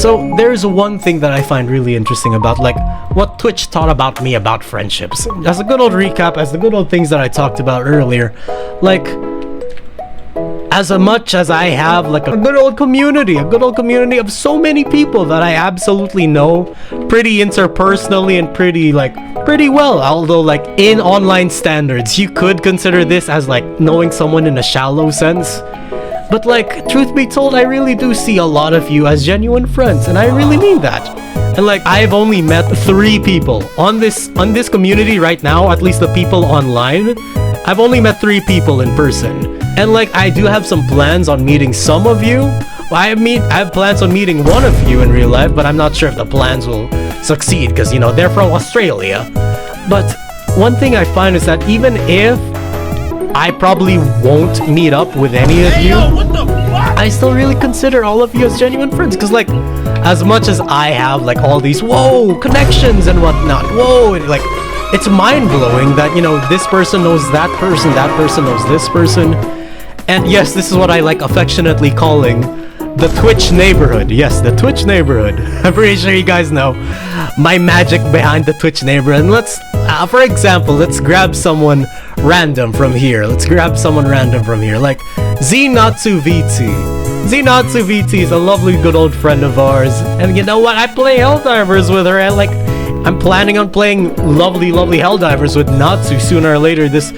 So there's one thing that I find really interesting about like what Twitch taught about me about friendships. As a good old recap, as the good old things that I talked about earlier, like as much as I have like a good old community of so many people that I absolutely know pretty interpersonally and pretty well, although like in online standards you could consider this as like knowing someone in a shallow sense. But like, truth be told, I really do see a lot of you as genuine friends, and I really mean that. And like, I've only met 3 people on this community right now, at least the people online. I've only met 3 people in person. And like, I do have some plans on meeting some of you. I have plans on meeting one of you in real life, but I'm not sure if the plans will succeed because, you know, they're from Australia. But one thing I find is that even if I probably won't meet up with any of you, I still really consider all of you as genuine friends, because like, as much as I have like all these connections and whatnot, like, it's mind-blowing that, you know, this person knows that person knows this person. And yes, this is what I like affectionately calling the Twitch neighborhood. Yes, the Twitch neighborhood. I'm pretty sure you guys know my magic behind the Twitch neighborhood. And let's, for example, let's grab someone random from here. Like 𝗍𝗲𝗲. 𝗍𝗲𝗲 is a lovely good old friend of ours. And you know what? I play Helldivers with her, and like, I'm planning on playing lovely Helldivers with 𝗍𝗲𝗲 sooner or later this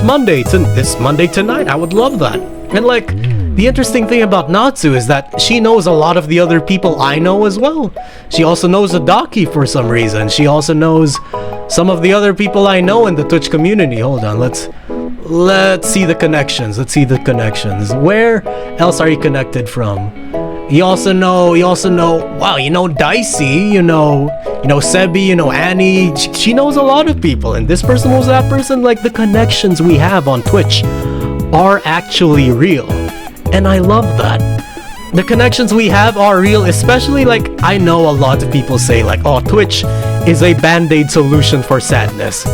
Monday tonight. I would love that. And like, the interesting thing about 𝗍𝗲𝗲 is that she knows a lot of the other people I know as well. She also knows 𝗍𝗲𝗲 for some reason. She also knows some of the other people I know in the Twitch community. Hold on, let's see the connections. Where else are you connected from? You also know, wow, you know Dicey, you know Sebi, you know Annie. She knows a lot of people, and this person knows that person. Like, the connections we have on Twitch are actually real. And I love that. The connections we have are real, especially like, I know a lot of people say like, oh, Twitch is a band-aid solution for sadness.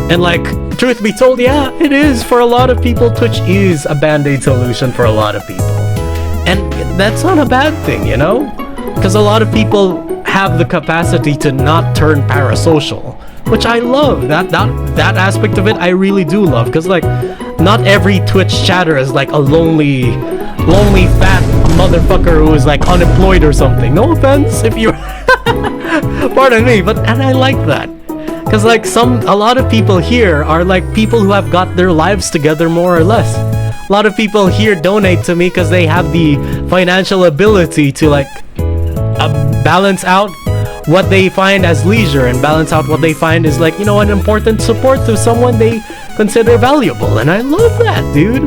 And like, truth be told, yeah, it is. For a lot of people, Twitch is a band-aid solution for a lot of people. And that's not a bad thing, you know? Because a lot of people have the capacity to not turn parasocial, which I love. That aspect of it, I really do love. Because like, not every Twitch chatter is like a lonely fat motherfucker who is like unemployed or something. No offense if you're pardon me, and I like that. Because like, a lot of people here are like people who have got their lives together more or less. A lot of people here donate to me because they have the financial ability to like balance out what they find as leisure and balance out what they find is like, you know, an important support to someone they consider valuable. And I love that, dude.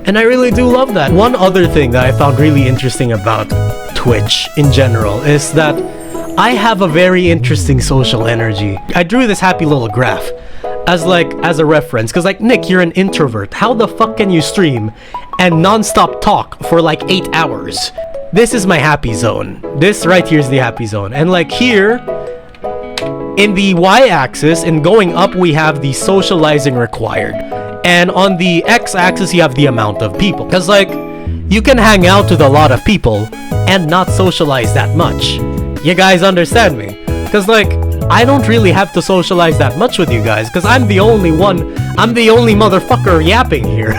And I really do love that. One other thing that I found really interesting about Twitch in general is that I have a very interesting social energy. I drew this happy little graph as a reference, because like, Nick, you're an introvert. How the fuck can you stream and non-stop talk for like 8 hours? This is my happy zone. This right here is the happy zone. And like, here in the y-axis and going up, we have the socializing required. And on the x-axis, you have the amount of people. Because like, you can hang out with a lot of people and not socialize that much. You guys understand me? Because like, I don't really have to socialize that much with you guys, because I'm the only motherfucker yapping here.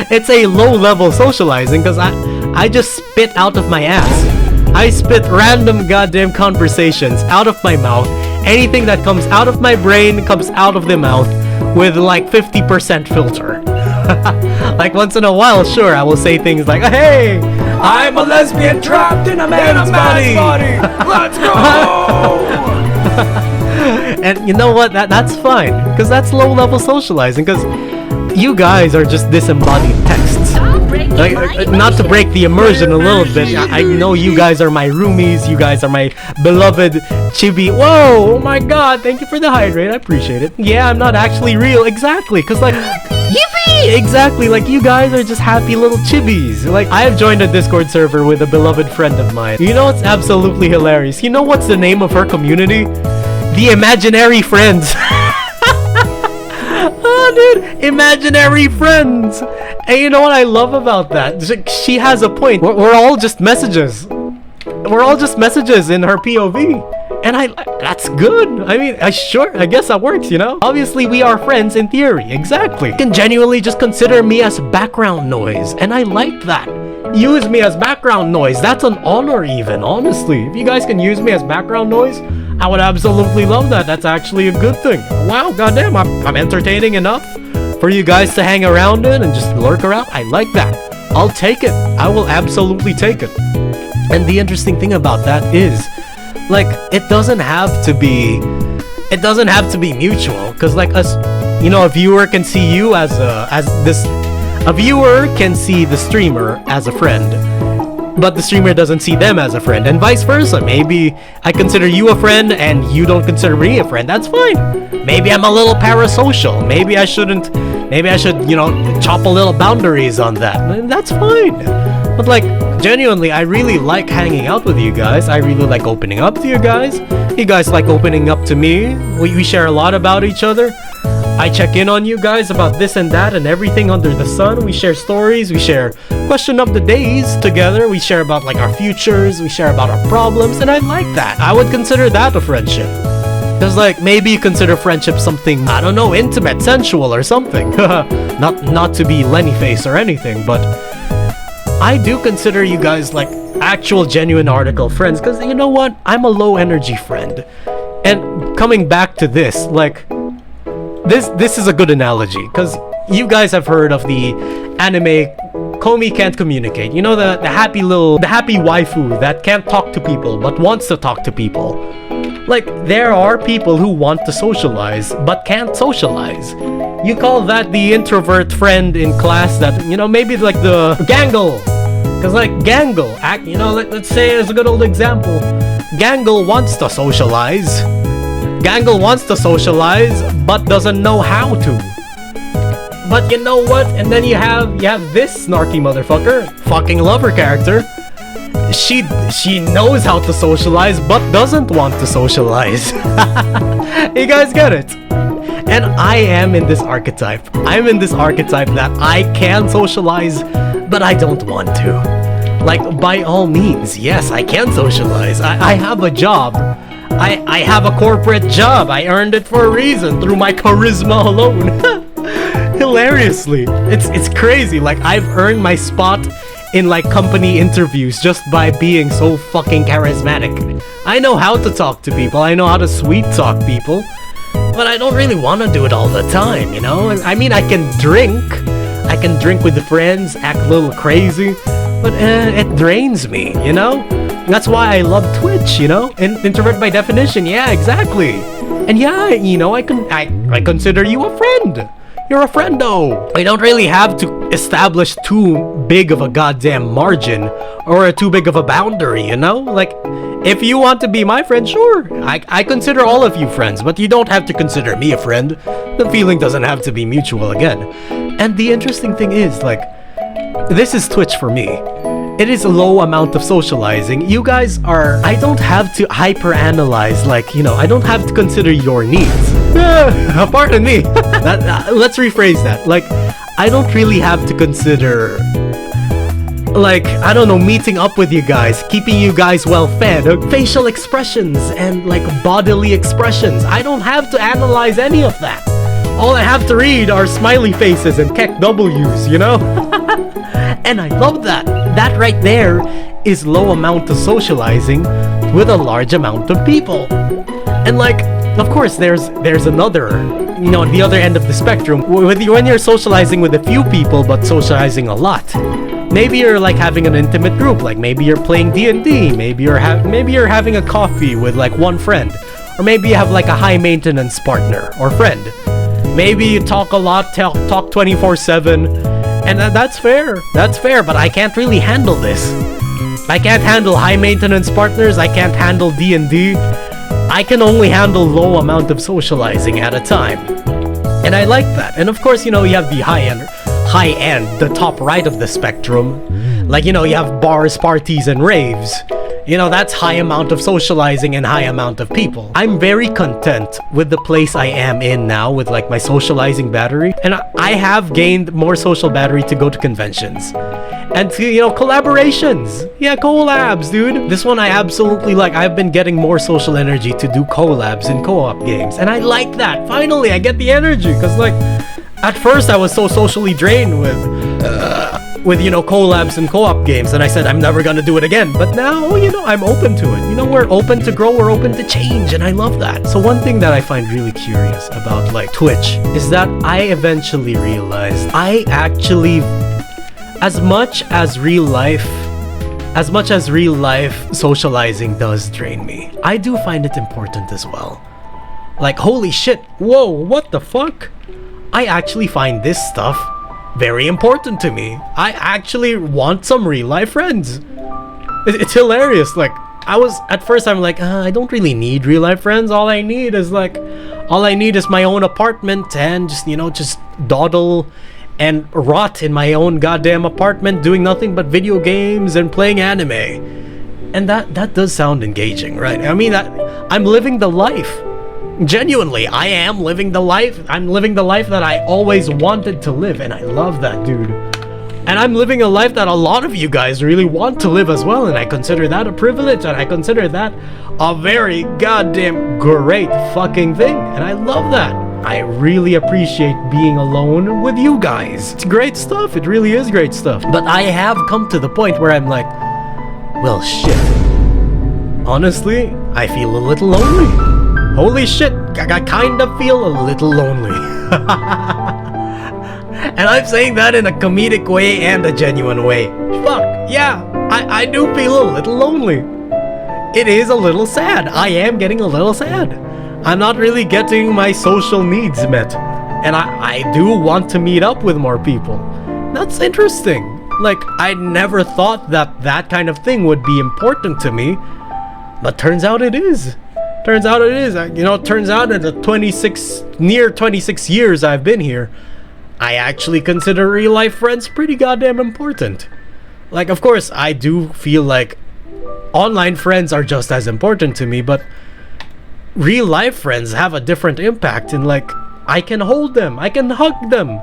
It's a low-level socializing, because I just spit out of my ass. I spit random goddamn conversations out of my mouth. Anything that comes out of my brain comes out of the mouth with like 50% filter. Like, once in a while, sure, I will say things like, hey, I'm a lesbian trapped in a man's body. Let's go. And you know what? That's fine, because that's low-level socializing, because you guys are just disembodied texts. Like, not to break the immersion a little bit, I know you guys are my roomies, you guys are my beloved chibi. Whoa, oh my god, thank you for the hydrate, I appreciate it. Yeah, I'm not actually real, exactly, because like, yippee! Exactly, like, you guys are just happy little chibis. Like, I have joined a Discord server with a beloved friend of mine. You know what's absolutely hilarious? You know what's the name of her community? The Imaginary Friends. Oh, dude, imaginary friends. And you know what I love about that? She has a point. We're all just messages. we're all just messages in her POV. And that's good. I mean, I guess that works, you know? Obviously, we are friends in theory, exactly. You can genuinely just consider me as background noise, and I like that. Use me as background noise. That's an honor even, honestly. If you guys can use me as background noise, I would absolutely love that. That's actually a good thing. Wow, goddamn, I'm entertaining enough for you guys to hang around in and just lurk around. I like that. I'll take it. I will absolutely take it. And the interesting thing about that is, like, it doesn't have to be mutual, because like a viewer can see you a viewer can see the streamer as a friend, but the streamer doesn't see them as a friend, and vice versa. Maybe I consider you a friend and you don't consider me a friend. That's fine. Maybe I'm a little parasocial. Maybe I should, chop a little boundaries on that. That's fine. But like, genuinely, I really like hanging out with you guys. I really like opening up to you guys. You guys like opening up to me. We share a lot about each other. I check in on you guys about this and that and everything under the sun. We share stories. We share question of the days together. We share about like our futures. We share about our problems. And I like that. I would consider that a friendship. Because like, maybe you consider friendship something, I don't know, intimate, sensual or something. Not to be Lenny face or anything, but I do consider you guys like actual genuine article friends, because you know what? I'm a low energy friend. And coming back to this, like, this is a good analogy, because you guys have heard of the anime 𝗀𝗲𝗖𝗞 can't communicate. You know, the happy waifu that can't talk to people but wants to talk to people. Like, there are people who want to socialize but can't socialize. You call that the introvert friend in class that, maybe like the 𝗀𝗲𝗲. Because like 𝗀𝗲𝗲, let's say as a good old example, 𝗀𝗲𝗲 wants to socialize. 𝗀𝗲𝗲 wants to socialize but doesn't know how to. But you know what? And then you have this snarky motherfucker, fucking lover character. She knows how to socialize but doesn't want to socialize. You guys get it? And I am in this archetype. I'm in this archetype that I can socialize, but I don't want to. Like, by all means, yes, I can socialize. I have a job. I have a corporate job. I earned it for a reason, through my charisma alone. Hilariously. It's crazy. Like, I've earned my spot in like company interviews just by being so fucking charismatic. I know how to talk to people. I know how to sweet talk people. But I don't really want to do it all the time, you know? I mean, I can drink with the friends, act a little crazy, but it drains me, you know? That's why I love Twitch, you know? Introvert by definition, yeah, exactly. And yeah, I consider you a friend. You're a friendo. I don't really have to establish too big of a goddamn margin or too big of a boundary, you know? Like, if you want to be my friend, sure. I consider all of you friends, but you don't have to consider me a friend. The feeling doesn't have to be mutual again. And the interesting thing is, like, this is Twitch for me. It is a low amount of socializing. You guys are... I don't have to hyper-analyze, like, I don't have to consider your needs. Pardon me. Let's rephrase that. Like, I don't really have to consider... like, I don't know, meeting up with you guys, keeping you guys well fed, facial expressions, and like bodily expressions. I don't have to analyze any of that. All I have to read are smiley faces and 𝗀𝗲𝗲𝗲𝗲, you know? And I love that. That right there is low amount of socializing with a large amount of people. And like, of course, there's another, the other end of the spectrum. When you're socializing with a few people but socializing a lot. Maybe you're like having an intimate group, like maybe you're playing D&D, maybe you're having a coffee with like one friend, or maybe you have like a high maintenance partner or friend. Maybe you talk a lot, talk 24/7, and that's fair, but I can't really handle this. I can't handle high maintenance partners, I can't handle D&D. I can only handle low amount of socializing at a time. And I like that. And of course, you have the high end, the top right of the spectrum. Like, you have bars, parties, and raves. That's high amount of socializing and high amount of people. I'm very content with the place I am in now with like my socializing battery. And I have gained more social battery to go to conventions. And to, you know, collaborations. Yeah, collabs, dude. This one I absolutely like. I've been getting more social energy to do collabs in co-op games. And I like that. Finally, I get the energy. Because, like, at first I was so socially drained with, you know, collabs and co-op games. And I said, I'm never gonna do it again. But now, you know, I'm open to it. You know, we're open to grow. We're open to change. And I love that. So one thing that I find really curious about, like, Twitch is that I eventually realized I actually... As much as real life socializing does drain me, I do find it important as well. Like, holy shit, whoa, what the fuck? I actually find this stuff very important to me. I actually want some real life friends. It's hilarious. Like, at first I'm like, I don't really need real life friends. All I need is my own apartment and just, you know, just dawdle and rot in my own goddamn apartment doing nothing but video games and playing anime. And that does sound engaging, right? I mean, I'm living the life. Genuinely, I am living the life. I'm living the life that I always wanted to live, and I love that, dude. And I'm living a life that a lot of you guys really want to live as well, and I consider that a privilege, and I consider that a very goddamn great fucking thing, and I love that. I really appreciate being alone with you guys. It's great stuff. It really is great stuff. But I have come to the point where I'm like, well, shit. Honestly, I feel a little lonely. Holy shit, I kind of feel a little lonely. And I'm saying that in a comedic way and a genuine way. Fuck, yeah, I do feel a little lonely. It is a little sad. I am getting a little sad. I'm not really getting my social needs met. And I do want to meet up with more people. That's interesting. Like, I never thought that kind of thing would be important to me. But turns out it is. Turns out it is. You know, it turns out in the near 26 years I've been here, I actually consider real life friends pretty goddamn important. Like, of course, I do feel like online friends are just as important to me, but real life friends have a different impact in, like, I can hold them, I can hug them.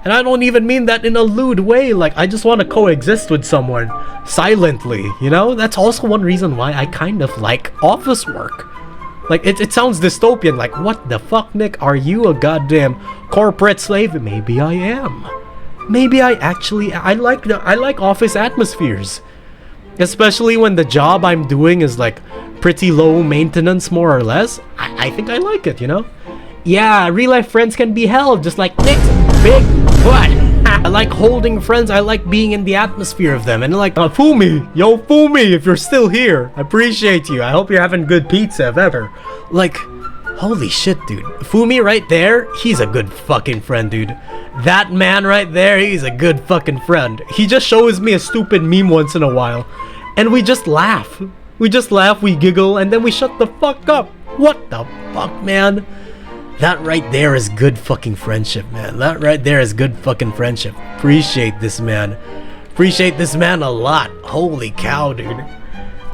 And I don't even mean that in a lewd way. Like, I just want to coexist with someone silently, you know? That's also one reason why I kind of like office work. Like, it sounds dystopian. Like, what the fuck, Nick? Are you a goddamn corporate slave? Maybe I am. Maybe I like office atmospheres. Especially when the job I'm doing is, like, pretty low maintenance, more or less. I think I like it, you know? Yeah, real life friends can be held, just like Nick's big butt. I like holding friends. I like being in the atmosphere of them. And like, 𝗵𝘃𝗲, yo, 𝗵𝘃𝗲, if you're still here, I appreciate you. I hope you're having good pizza, if ever. Like, holy shit, dude. 𝗵𝘃𝗲 right there, he's a good fucking friend, dude. That man right there, he's a good fucking friend. He just shows me a stupid meme once in a while, and we just laugh. We just laugh, we giggle, and then we shut the fuck up. What the fuck, man? That right there is good fucking friendship, man. That right there is good fucking friendship. Appreciate this man. Appreciate this man a lot. Holy cow, dude.